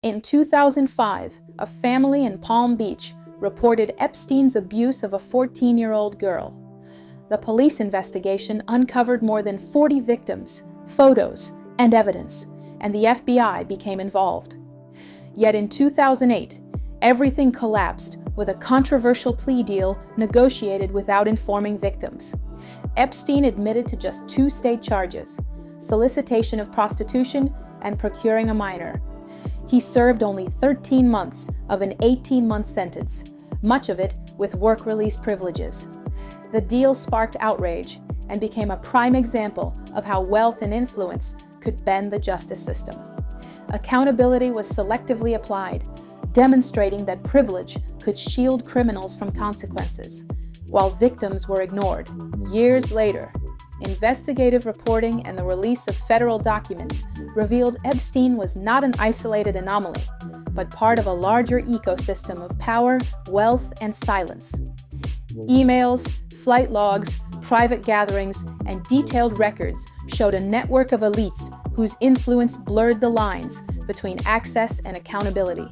In 2005, a family in Palm Beach reported Epstein's abuse of a 14-year-old girl. The police investigation uncovered more than 40 victims, photos, and evidence, and the FBI became involved. Yet in 2008, everything collapsed with a controversial plea deal negotiated without informing victims. Epstein admitted to just 2 state charges: solicitation of prostitution and procuring a minor. He served only 13 months of an 18-month sentence, much of it with work release privileges. The deal sparked outrage and became a prime example of how wealth and influence could bend the justice system. Accountability was selectively applied, demonstrating that privilege could shield criminals from consequences, while victims were ignored. Years later, investigative reporting and the release of federal documents revealed Epstein was not an isolated anomaly, but part of a larger ecosystem of power, wealth, and silence. Emails, flight logs, private gatherings, and detailed records showed a network of elites whose influence blurred the lines between access and accountability.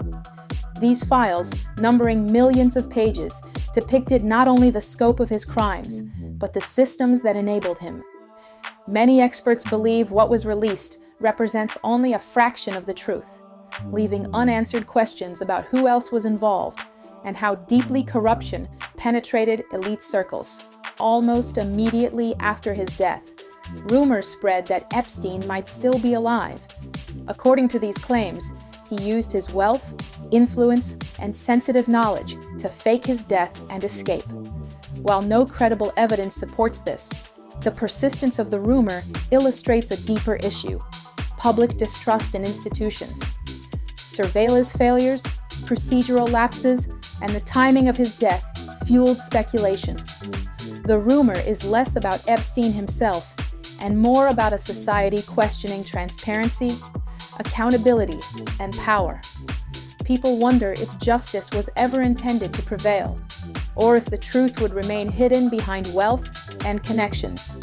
These files, numbering millions of pages, depicted not only the scope of his crimes, but the systems that enabled him. Many experts believe what was released represents only a fraction of the truth, leaving unanswered questions about who else was involved and how deeply corruption penetrated elite circles. Almost immediately after his death, rumors spread that Epstein might still be alive. According to these claims, he used his wealth, influence, and sensitive knowledge to fake his death and escape. While no credible evidence supports this, the persistence of the rumor illustrates a deeper issue: public distrust in institutions. Surveillance failures, procedural lapses, and the timing of his death fueled speculation. The rumor is less about Epstein himself and more about a society questioning transparency, accountability, and power. People wonder if justice was ever intended to prevail, or if the truth would remain hidden behind wealth and connections.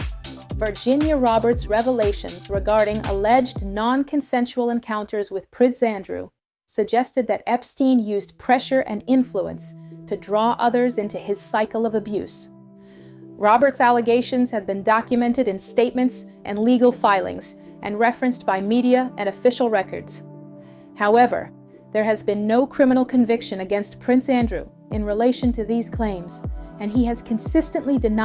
Virginia Roberts' revelations regarding alleged non-consensual encounters with Prince Andrew suggested that Epstein used pressure and influence to draw others into his cycle of abuse. Roberts' allegations have been documented in statements and legal filings and referenced by media and official records. However, there has been no criminal conviction against Prince Andrew in relation to these claims, and he has consistently denied